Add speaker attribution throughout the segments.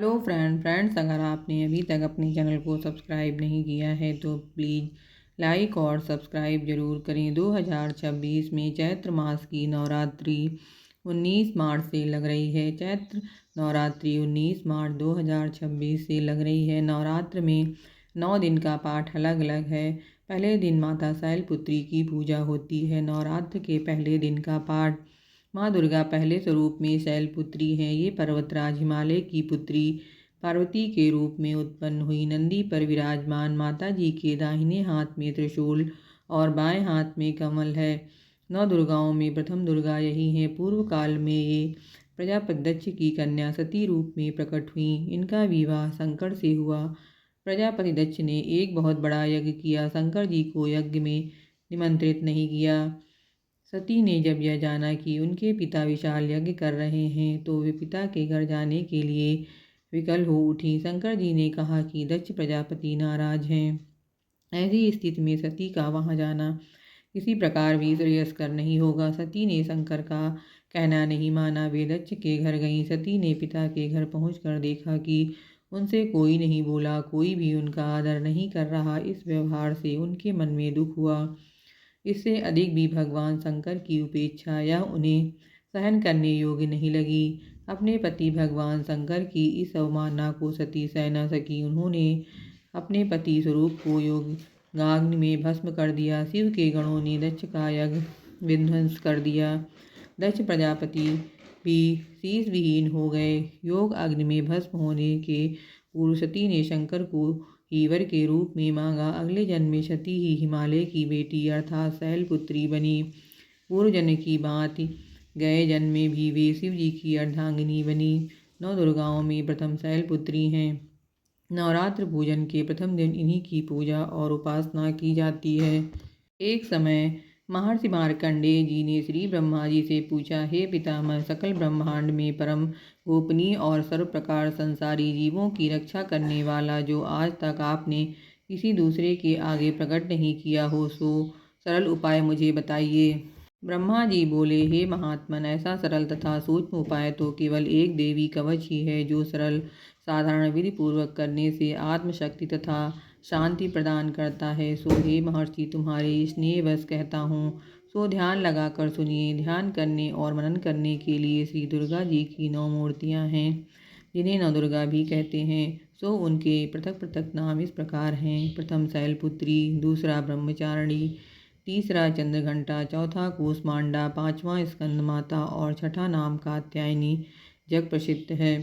Speaker 1: Hello friends, अगर आपने अभी तक अपने चैनल को सब्सक्राइब नहीं किया है तो प्लीज़ लाइक और सब्सक्राइब ज़रूर करें। 2026 में चैत्र मास की नवरात्रि 19 मार्च से लग रही है। चैत्र नवरात्रि 19 मार्च 2026 से लग रही है। नवरात्र में 9 दिन का पाठ अलग अलग है। पहले दिन माता शैलपुत्री की पूजा होती है। नवरात्र के पहले दिन का पाठ माँ दुर्गा पहले स्वरूप में शैलपुत्री हैं। ये पर्वतराज हिमालय की पुत्री पार्वती के रूप में उत्पन्न हुई। नंदी पर विराजमान माता जी के दाहिने हाथ में त्रिशूल और बाएं हाथ में कमल है। 9 दुर्गाओं में प्रथम दुर्गा यही हैं। पूर्व काल में ये प्रजापति दक्ष की कन्या सती रूप में प्रकट हुई। इनका विवाह शंकर से हुआ। प्रजापति दक्ष ने एक बहुत बड़ा यज्ञ किया। शंकर जी को यज्ञ में निमंत्रित नहीं किया। सती ने जब यह जाना कि उनके पिता विशाल यज्ञ कर रहे हैं तो वे पिता के घर जाने के लिए विकल हो उठी। शंकर जी ने कहा कि दक्ष प्रजापति नाराज हैं। ऐसी स्थिति में सती का वहां जाना किसी प्रकार भी श्रेयस्कर नहीं होगा। सती ने शंकर का कहना नहीं माना। वे दक्ष के घर गईं। सती ने पिता के घर पहुंचकर देखा कि उनसे कोई नहीं बोला, कोई भी उनका आदर नहीं कर रहा। इस व्यवहार से उनके मन में दुख हुआ। इससे अधिक भी भगवान शंकर की उपेक्षा या उन्हें सहन करने योग्य नहीं लगी। अपने पति भगवान शंकर की इस अवमानना को सती सह न सकी। उन्होंने अपने पति स्वरूप को योगाग्नि में भस्म कर दिया। शिव के गणों ने दक्ष का यज्ञ विध्वंस कर दिया। दक्ष प्रजापति भी शीश विहीन हो गए। योग अग्नि में भस्म होने के पूर्व सती ने शंकर को ईवर के रूप में मांगा। अगले जन्म में सती ही हिमालय की बेटी अर्थात शैलपुत्री बनी। पूर्व जन्म की भांति गए जन्म में भी वे शिव जी की अर्धांगिनी बनी। 9 दुर्गाओं में प्रथम शैलपुत्री हैं। नवरात्र पूजन के प्रथम दिन इन्हीं की पूजा और उपासना की जाती है। एक समय महर्षि मार्कंडेय जी ने श्री ब्रह्मा जी से पूछा, हे पितामह, सकल ब्रह्मांड में परम गोपनीय और सर्व प्रकार संसारी जीवों की रक्षा करने वाला जो आज तक आपने किसी दूसरे के आगे प्रकट नहीं किया हो, सो सरल उपाय मुझे बताइए। ब्रह्मा जी बोले, हे महात्मन, ऐसा सरल तथा सूक्ष्म उपाय तो केवल एक देवी कवच ही है जो सरल साधारण विधि पूर्वक करने से आत्मशक्ति तथा शांति प्रदान करता है। सो हे महर्षि, तुम्हारे स्नेहवश कहता हूँ, सो ध्यान लगाकर सुनिए। ध्यान करने और मनन करने के लिए श्री दुर्गा जी की 9 मूर्तियाँ हैं, जिन्हें नवदुर्गा भी कहते हैं। सो उनके पृथक पृथक नाम इस प्रकार हैं। प्रथम शैलपुत्री, दूसरा ब्रह्मचारिणी, तीसरा चंद्रघंटा, चौथा कूष्मांडा, पांचवा स्कंद माता और छठा नाम कात्यायनी जग प्रसिद्ध है।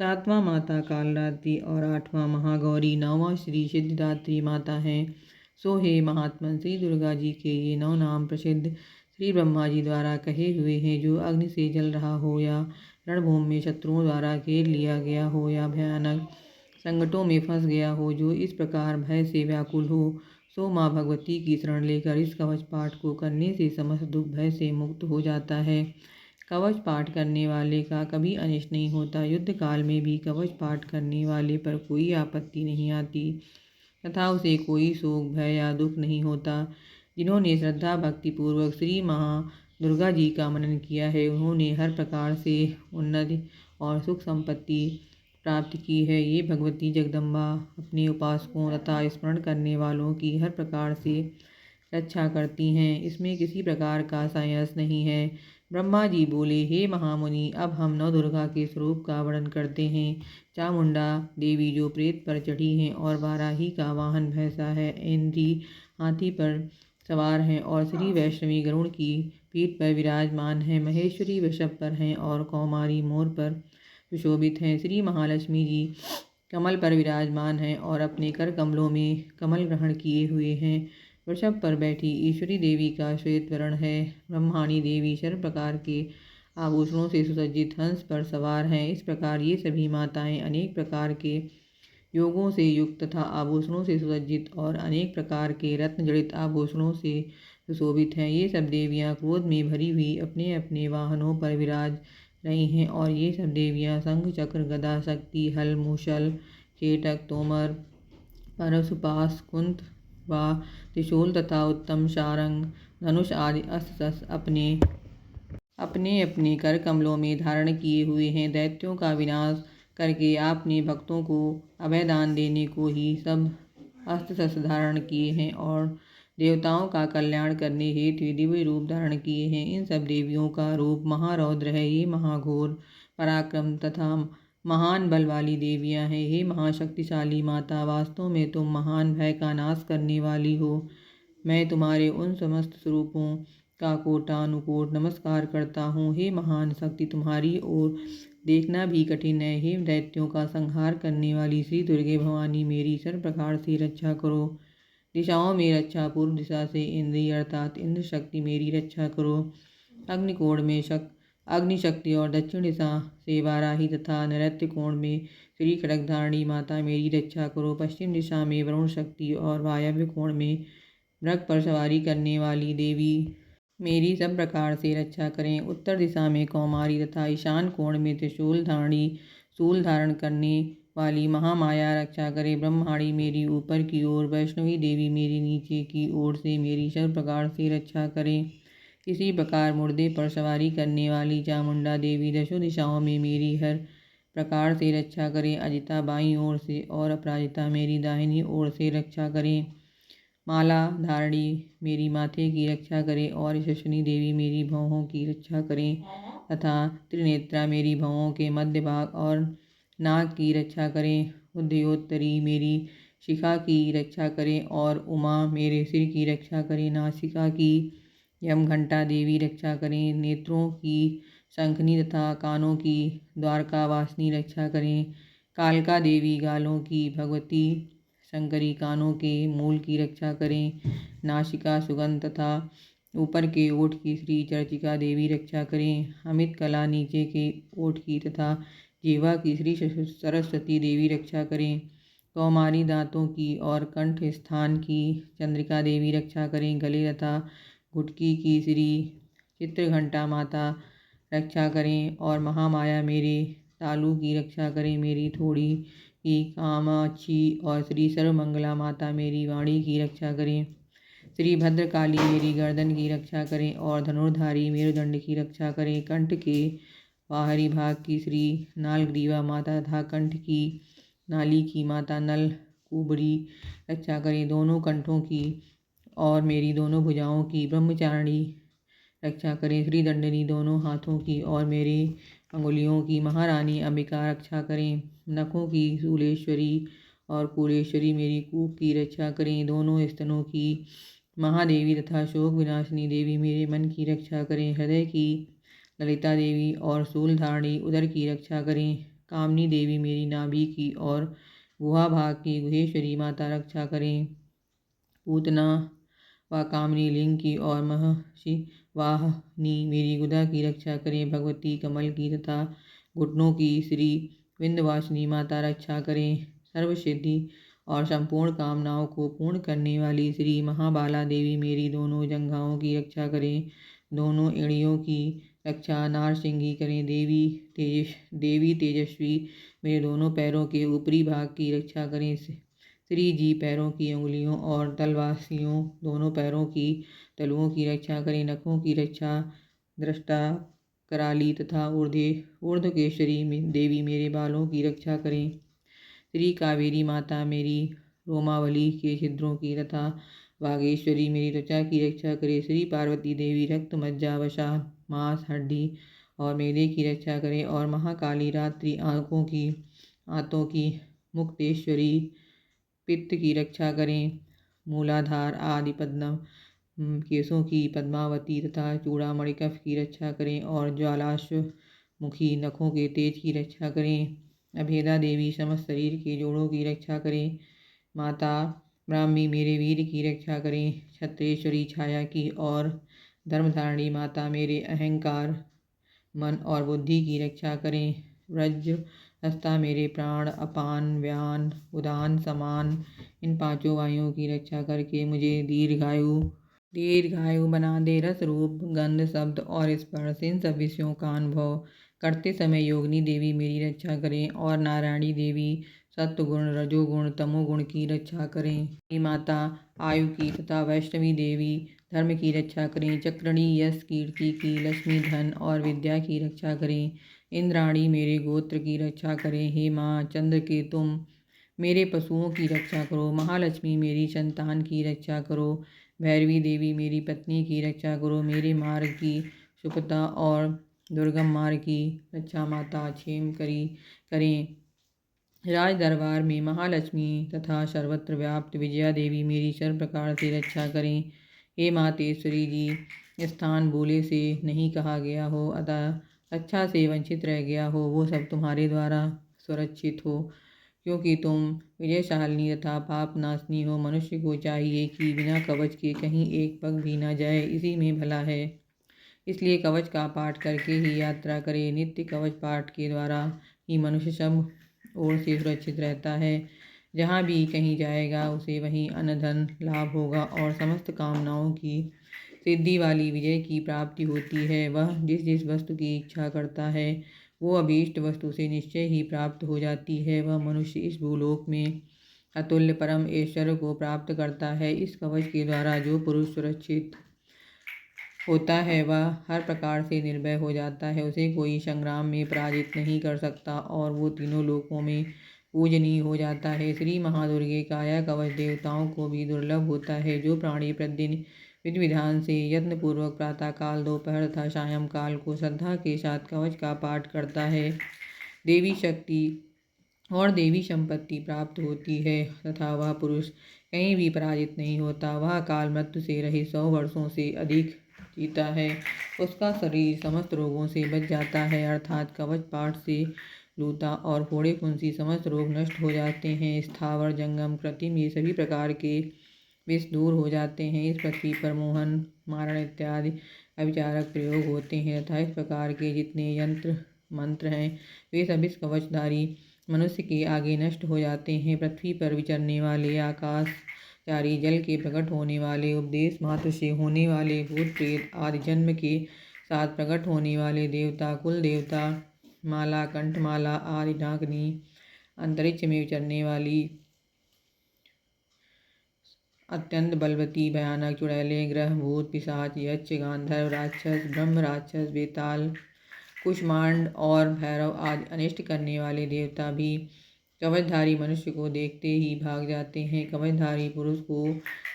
Speaker 1: सातवां माता कालरात्रि और आठवां महागौरी, नौवां श्री सिद्धिदात्री माता हैं। सो हे महात्मन, श्री दुर्गा जी के ये 9 नाम प्रसिद्ध श्री ब्रह्मा जी द्वारा कहे हुए हैं। जो अग्नि से जल रहा हो या रणभूमि में शत्रुओं द्वारा घेर लिया गया हो या भयानक संकटों में फंस गया हो, जो इस प्रकार भय से व्याकुल हो, सो माँ भगवती की शरण लेकर इस कवच पाठ को करने से समस्त दुख भय से मुक्त हो जाता है। कवच पाठ करने वाले का कभी अनिष्ट नहीं होता। युद्ध काल में भी कवच पाठ करने वाले पर कोई आपत्ति नहीं आती तथा उसे कोई शोक भय या दुख नहीं होता। जिन्होंने श्रद्धा भक्ति पूर्वक श्री महा दुर्गा जी का मनन किया है, उन्होंने हर प्रकार से उन्नति और सुख संपत्ति प्राप्त की है। ये भगवती जगदम्बा अपने उपासकों तथा स्मरण करने वालों की हर प्रकार से रक्षा करती हैं। इसमें किसी प्रकार का संशय नहीं है। ब्रह्मा जी बोले, हे महामुनि, अब हम 9 दुर्गा के स्वरूप का वर्णन करते हैं। चामुंडा देवी जो प्रेत पर चढ़ी हैं और वाराही का वाहन भैंसा है, इंद्री हाथी पर सवार हैं और श्री वैष्णवी गरुड़ की पीठ पर विराजमान हैं। महेश्वरी वृषभ पर हैं और कौमारी मोर पर सुशोभित हैं। श्री महालक्ष्मी जी कमल पर विराजमान हैं और अपने कर कमलों में कमल ग्रहण किए हुए हैं। वृषभ पर बैठी ईश्वरी देवी का श्वेत वर्ण है। ब्रह्माणी देवी सर्व प्रकार के आभूषणों से सुसज्जित हंस पर सवार हैं। इस प्रकार ये सभी माताएं अनेक प्रकार के योगों से युक्त तथा आभूषणों से सुसज्जित और अनेक प्रकार के रत्न जड़ित आभूषणों से सुशोभित हैं। ये सब देवियां क्रोध में भरी हुई अपने अपने वाहनों पर विराज रही हैं और ये सब देवियां शंख चक्र गदा शक्ति हल मूषल चेटक तोमर परशुपाश कुंत व त्रिशूल तथा उत्तम शारंग धनुष आदि अस्त्र शस्त्र अपने अपने कर कमलों में धारण किए हुए हैं। दैत्यों का विनाश करके आपने भक्तों को अभयदान देने को ही सब अस्त्र शस्त्र धारण किए हैं और देवताओं का कल्याण करने हेतु दिव्य रूप धारण किए हैं। इन सब देवियों का रूप महारौद्र है। ये महाघोर पराक्रम तथा महान बल वाली देवियां हैं। हे महाशक्तिशाली माता, वास्तव में तुम महान भय का नाश करने वाली हो। मैं तुम्हारे उन समस्त स्वरूपों का कोटानुकोट नमस्कार करता हूँ। हे महान शक्ति, तुम्हारी ओर देखना भी कठिन है। हे दैत्यों का संहार करने वाली श्री दुर्गे भवानी, मेरी सर्व प्रकार से रक्षा करो। दिशाओं में रक्षा, पूर्व दिशा से इंद्रिय अर्थात इंद्र शक्ति मेरी रक्षा करो। अग्निकोण में अग्निशक्ति और दक्षिण दिशा से वाराही तथा नैऋत्य कोण में श्री खड्गधारिणी माता मेरी रक्षा करो। पश्चिम दिशा में वरुण शक्ति और वायव्य कोण में मृग पर सवारी करने वाली देवी मेरी सब प्रकार से रक्षा करें। उत्तर दिशा में कौमारी तथा ईशान कोण में त्रिशूल धारणी शूल धारण करने वाली महामाया रक्षा करे। ब्रह्माणी मेरी ऊपर की ओर, वैष्णवी देवी मेरी नीचे की ओर से मेरी सब प्रकार से रक्षा करें। इसी प्रकार मुर्दे पर सवारी करने वाली चामुंडा देवी दशों दिशाओं में मेरी हर प्रकार से रक्षा करें। अजिता बाईं ओर से और अपराजिता मेरी दाहिनी ओर से रक्षा करें। माला धारणी मेरी माथे की रक्षा करें और यशस्विनी देवी मेरी भौहों की रक्षा करें तथा त्रिनेत्रा मेरी भौहों के मध्य भाग और नाक की रक्षा करें। उदयोत्तरी मेरी शिखा की रक्षा करें और उमा मेरे सिर की रक्षा करें। नासिका की यमघंटा देवी रक्षा करें। नेत्रों की शंखनी तथा कानों की द्वारका वासिनी रक्षा करें। कालका देवी गालों की भगवती शंकरी, कानों के मूल की रक्षा करें। नासिका सुगंध तथा ऊपर के ओठ की श्री चर्चिका देवी रक्षा करें। अमित कला नीचे के ओठ की तथा जीवा की श्री सरस्वती देवी रक्षा करें। कौमारी दांतों की और कंठ स्थान की चंद्रिका देवी रक्षा करें। गले तथा घुटकी की श्री चित्रघंटा माता रक्षा करें और महामाया मेरे तालु की रक्षा करें। मेरी थोड़ी की कामाक्षी और श्री सर्वमंगला माता मेरी वाणी की रक्षा करें। श्री भद्रकाली मेरी गर्दन की रक्षा करें और धनुर्धारी मेरुदंड की रक्षा करें। कंठ के बाहरी भाग की श्री नालग्रीवा माता तथा कंठ की नाली की माता नल कुबरी रक्षा करें। दोनों कंठों की और मेरी दोनों भुजाओं की ब्रह्मचारिणी रक्षा करें। श्री दंडनी दोनों हाथों की और मेरी अंगुलियों की महारानी अंबिका रक्षा करें। नखों की शूलेश्वरी और कुलेश्वरी मेरी कूप की रक्षा करें। दोनों स्तनों की महादेवी तथा शोक विनाशिनी देवी मेरे मन की रक्षा करें। हृदय की ललिता देवी और शूलधारणी उदर की रक्षा करें। कामनी देवी मेरी नाभि की और गुहा भाग की गुहेश्वरी माता रक्षा करें। पूतना व कामनी लिंग की और महर्षि वाहनी मेरी गुदा की रक्षा करें। भगवती कमल की तथा घुटनों की श्री विंध्यवासिनी माता रक्षा करें। सर्वसिद्धि और संपूर्ण कामनाओं को पूर्ण करने वाली श्री महाबाला देवी मेरी दोनों जंघाओं की रक्षा करें। दोनों एड़ियों की रक्षा नारसिंगी करें। देवी तेजस्वी मेरे दोनों पैरों के ऊपरी भाग की रक्षा करें। श्री जी पैरों की अंगुलियों और तलवासियों दोनों पैरों की तलुओं की रक्षा करें। नखों की रक्षा दृष्टा कराली तथा ऊर्ध्वकेशरी देवी मेरे बालों की रक्षा करें। श्री कावेरी माता मेरी रोमावली के छिद्रों की तथा वागेश्वरी मेरी त्वचा की रक्षा करे। श्री पार्वती देवी रक्त मज्जा वसा मांस हड्डी और मेदे की रक्षा करें और महाकाली रात्रि आंतों की मुक्तेश्वरी पित्त की रक्षा करें। मूलाधार आदि पद्म केशों की पद्मावती तथा चूड़ामणि कफ की रक्षा करें और ज्वालाश्वमुखी नखों के तेज की रक्षा करें। अभेदा देवी समस्त शरीर के जोड़ों की रक्षा करें। माता ब्राह्मी मेरे वीर की रक्षा करें। छत्रेश्वरी छाया की और धर्मधारिणी माता मेरे अहंकार मन और बुद्धि की रक्षा करें। वज्र हस्ता मेरे प्राण अपान व्यान उदान समान इन पांचों वायुओं की रक्षा करके मुझे दीर्घायु बना दे। रस रूप गंध शब्द और स्पर्श इन सब विषयों का अनुभव करते समय योगिनी देवी मेरी रक्षा करें और नारायणी देवी सत्वगुण रजोगुण तमोगुण की रक्षा करें। माता आयु की तथा वैष्णवी देवी धर्म की रक्षा करें। चक्रणी यश कीर्ति की लक्ष्मी धन और विद्या की रक्षा करें। इंद्राणी मेरे गोत्र की रक्षा करें। हे माँ चंद्र के तुम मेरे पशुओं की रक्षा करो। महालक्ष्मी मेरी संतान की रक्षा करो। भैरवी देवी मेरी पत्नी की रक्षा करो। मेरे मार्ग की सुपता और दुर्गम मार्ग की रक्षा माता क्षेम करें। राज दरबार में महालक्ष्मी तथा सर्वत्र व्याप्त विजया देवी मेरी सर्व प्रकार से रक्षा करें। हे मातेश्वरी जी, स्थान बोले से नहीं कहा गया हो, अतः रक्षा से वंचित रह गया हो, वो सब तुम्हारे द्वारा सुरक्षित हो, क्योंकि तुम विजयशालिनी तथा पाप नाशनी हो। मनुष्य को चाहिए कि बिना कवच के कहीं एक पग भी न जाए, इसी में भला है। इसलिए कवच का पाठ करके ही यात्रा करे। नित्य कवच पाठ के द्वारा ही मनुष्य सब ओर से सुरक्षित रहता है। जहाँ भी कहीं जाएगा उसे वहीं अन्न धन लाभ होगा और समस्त कामनाओं की सिद्धि वाली विजय की प्राप्ति होती है। वह जिस जिस वस्तु की इच्छा करता है वो अभीष्ट वस्तु से निश्चय ही प्राप्त हो जाती है। वह मनुष्य इस भूलोक में अतुल्य परम ऐश्वर्य को प्राप्त करता है। इस कवच के द्वारा जो पुरुष सुरक्षित होता है वह हर प्रकार से निर्भय हो जाता है। उसे कोई संग्राम में पराजित नहीं कर सकता और वो तीनों लोकों में पूजनीय हो जाता है। श्री महादुर्गे का यह कवच देवताओं को भी दुर्लभ होता है। जो प्राणी प्रतिदिन विधि विधान से यत्नपूर्वक प्रातःकाल, दोपहर तथा सायंकाल को श्रद्धा के साथ कवच का पाठ करता है, देवी शक्ति और देवी संपत्ति प्राप्त होती है तथा वह पुरुष कहीं भी पराजित नहीं होता। वह काल मृत्यु से रहित 100 वर्षों से अधिक जीता है। उसका शरीर समस्त रोगों से बच जाता है, अर्थात कवच पाठ से लूता और फोड़े फुंसी समस्त रोग नष्ट हो जाते हैं। स्थावर जंगम कृत्रिम ये सभी प्रकार के विष दूर हो जाते हैं। इस पृथ्वी पर मोहन मारण इत्यादि अविचारक प्रयोग होते हैं तथा इस प्रकार के जितने यंत्र मंत्र हैं वे सभी कवचधारी मनुष्य के आगे नष्ट हो जाते हैं। पृथ्वी पर विचरने वाले आकाशचारी, जल के प्रकट होने वाले, उपदेश मात्र से होने वाले, भूत प्रेत आदि जन्म के साथ प्रकट होने वाले देवता, कुल देवता, माला कंठमाला आदि डाकनी, अंतरिक्ष में विचरने वाली अत्यंत बलवती भयानक चुड़ैलें, ग्रह, भूत, पिशाच, यक्ष, गांधर्व, राक्षस, ब्रह्म राक्षस, बेताल, कुष्मांड और भैरव आदि अनिष्ट करने वाले देवता भी कवचधारी मनुष्य को देखते ही भाग जाते हैं। कवचधारी पुरुष को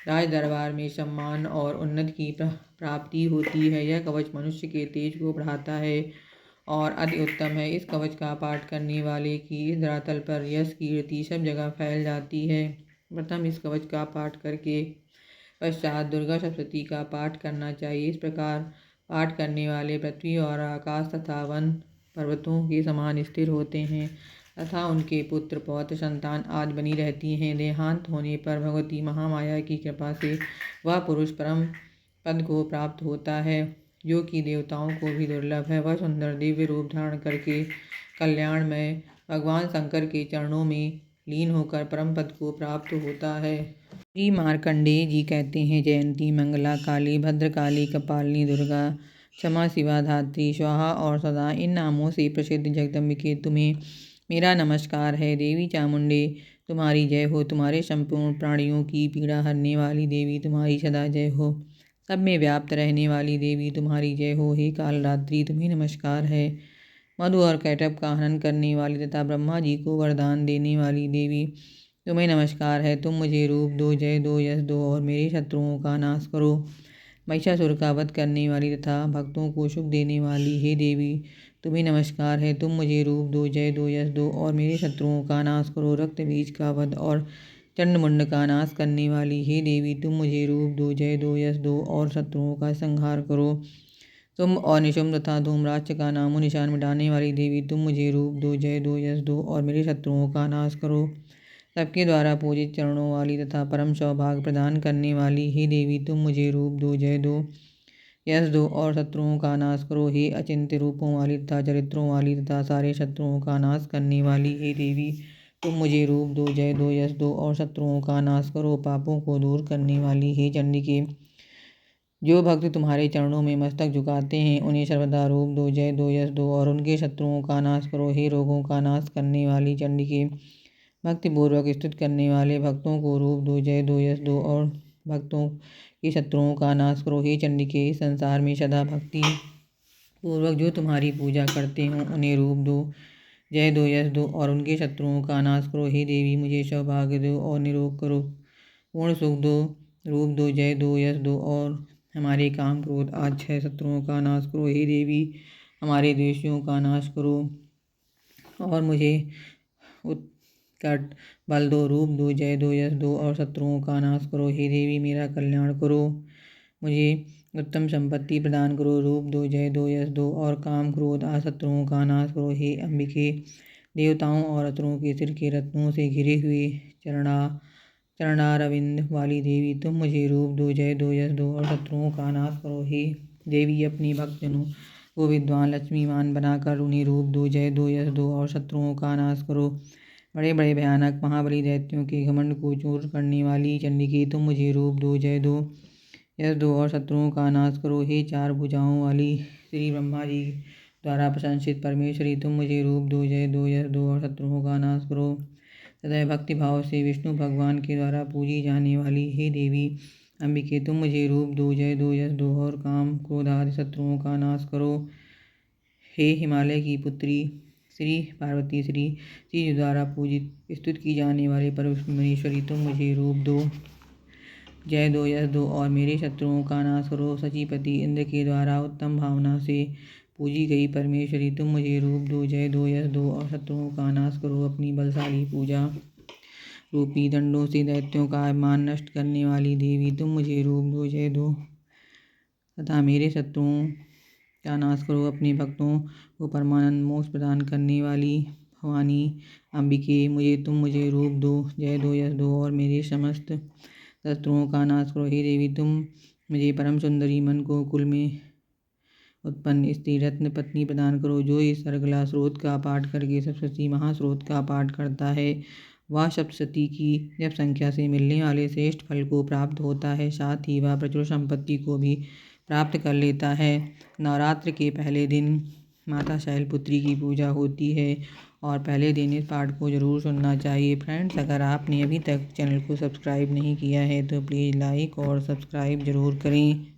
Speaker 1: राज दरबार में सम्मान और उन्नति की प्राप्ति होती है। यह कवच मनुष्य के तेज को बढ़ाता है और अति उत्तम है। इस कवच का पाठ करने वाले की इस धरातल पर यश कीर्ति सब जगह फैल जाती है। प्रथम इस कवच का पाठ करके पश्चात दुर्गा सप्तशती का पाठ करना चाहिए। इस प्रकार पाठ करने वाले पृथ्वी और आकाश तथा वन पर्वतों के समान स्थिर होते हैं तथा उनके पुत्र पौत्र संतान आदि बनी रहती हैं। देहांत होने पर भगवती महामाया की कृपा से वह पुरुष परम पद को प्राप्त होता है, जो कि देवताओं को भी दुर्लभ है। वह सुंदर दिव्य रूप धारण करके कल्याणमय भगवान शंकर के चरणों में लीन होकर परम पद को प्राप्त होता है। श्री मार्कंडेय जी कहते हैं, जयंती मंगला काली भद्रकाली कपालिनी दुर्गा क्षमा शिवा धात्री स्वाहा और सदा इन नामों से प्रसिद्ध जगदम्बिके तुम्हें मेरा नमस्कार है। देवी चामुंडे तुम्हारी जय हो। तुम्हारे संपूर्ण प्राणियों की पीड़ा हरने वाली देवी तुम्हारी सदा जय हो। सब में व्याप्त रहने वाली देवी तुम्हारी जय हो। हे कालरात्रि तुम्हें नमस्कार है। मधु और कैटभ का हनन करने वाली तथा ब्रह्मा जी को वरदान देने वाली देवी तुम्हें नमस्कार है। तुम मुझे रूप दो, जय दो, यश दो और मेरे शत्रुओं का नाश करो। महिषासुर का वध करने वाली तथा भक्तों को सुख देने वाली हे देवी तुम्हें नमस्कार है। तुम मुझे रूप दो, जय दो, यश दो और मेरे शत्रुओं का नाश करो। रक्त बीज का वध और चंडमुंड का नाश करने वाली हे देवी तुम मुझे रूप दो, जय दो, यश दो और शत्रुओं का संहार करो। तुम और निशुम्भ तथा धूम्राक्ष का नामो निशान मिटाने वाली देवी तुम मुझे रूप दो, जय दो, यश दो और मेरे शत्रुओं का नाश करो। सबके द्वारा पूजित चरणों वाली तथा परम सौभाग्य प्रदान करने वाली हे देवी तुम मुझे रूप दो, जय दो, यश दो और शत्रुओं का नाश करो। हे अचिंत्य रूपों वाली तथा चरित्रों वाली तथा सारे शत्रुओं का नाश करने वाली हे देवी तुम मुझे रूप दो, जय दो, यश दो और शत्रुओं का नाश करो। पापों को दूर करने वाली हे चंडिके, जो भक्त तुम्हारे चरणों में मस्तक झुकाते हैं उन्हें सर्वदा रूप दो, जय दो, यश दो और उनके शत्रुओं का नाश करो। हे रोगों का नाश करने वाली चंडिके, भक्तिपूर्वक स्तुत करने वाले भक्तों को रूप दो, जय दो, यश दो और भक्तों के शत्रुओं का नाश करो। हे चंडिके, इस संसार में सदा भक्ति पूर्वक जो तुम्हारी पूजा करते हों उन्हें रूप दो, जय दो, यश दो और उनके शत्रुओं का नाश करो। हे देवी मुझे सौभाग्य दो और निरोग करो, पूर्ण सुख दो, रूप दो, जय दो, यश दो और हमारे काम क्रोध आज 6 शत्रुओं का नाश करो। हे देवी हमारे द्वेषियों का नाश करो और मुझे उत्कट बल दो, रूप दो, जय दो, यश दो और शत्रुओं का नाश करो। हे देवी मेरा कल्याण करो, मुझे उत्तम संपत्ति प्रदान करो, रूप दो, जय दो, यश दो और काम क्रोध आ शत्रुओं का नाश करो। हे अंबिके देवताओं और असुरों के सिर के रत्नों से घिरे हुए चरणारविंद वाली देवी तुम मुझे रूप दो, जय दो, यश दो और शत्रुओं का नाश करो। हे देवी अपने भक्तजनों को विद्वान लक्ष्मीवान बनाकर उन्हें रूप दो, जय दो, यश दो और शत्रुओं का नाश करो। बड़े बड़े भयानक महाबली दैत्यों के घमंड को चूर करने वाली चंडिके तुम मुझे रूप दो, जय दो, यश दो और शत्रुओं का नाश करो। हे 4 भुजाओं वाली श्री ब्रह्मा जी द्वारा प्रशंसित परमेश्वरी तुम मुझे रूप दो, जय दो, यश दो और शत्रुओं का नाश करो। सदैव भक्ति भाव से विष्णु भगवान के द्वारा पूजी जाने वाली हे देवी अंबिके तुम मुझे रूप दो, जय दो, यश दो और काम क्रोध आदि शत्रुओं का नाश करो। हे हिमालय की पुत्री श्री पार्वती श्री जी द्वारा पूजित स्तुत की जाने वाले परमेश्वरी तुम मुझे रूप दो, जय दो, यश दो और मेरे शत्रुओं का नाश करो। सचीपति इंद्र के द्वारा उत्तम भावना से पूजी गई परमेश्वरी तुम मुझे रूप दो, जय दो, यश दो और शत्रुओं का नाश करो। अपनी बलशाली पूजा रूपी दंडों से दैत्यों का अभिमान नष्ट करने वाली देवी तुम मुझे रूप दो, जय दो तथा मेरे शत्रुओं का नाश करो। अपने भक्तों को परमानंद मोक्ष प्रदान करने वाली भवानी अंबिके मुझे रूप दो, जय दो, यश दो और मेरे समस्त शत्रुओं का नाश करो। हे देवी तुम मुझे परम सुंदरी मन को कुल में उत्पन्न स्त्री रत्न पत्नी प्रदान करो। जो इस सरगला स्रोत का पाठ करके सप्तशती महास्रोत का पाठ करता है वह सप्तशती की जब संख्या से मिलने वाले श्रेष्ठ फल को प्राप्त होता है, साथ ही वह प्रचुर संपत्ति को भी प्राप्त कर लेता है। नवरात्र के पहले दिन माता शैलपुत्री की पूजा होती है और पहले दिन इस पाठ को जरूर सुनना चाहिए। फ्रेंड्स अगर आपने अभी तक चैनल को सब्सक्राइब नहीं किया है तो प्लीज़ लाइक और सब्सक्राइब ज़रूर करें।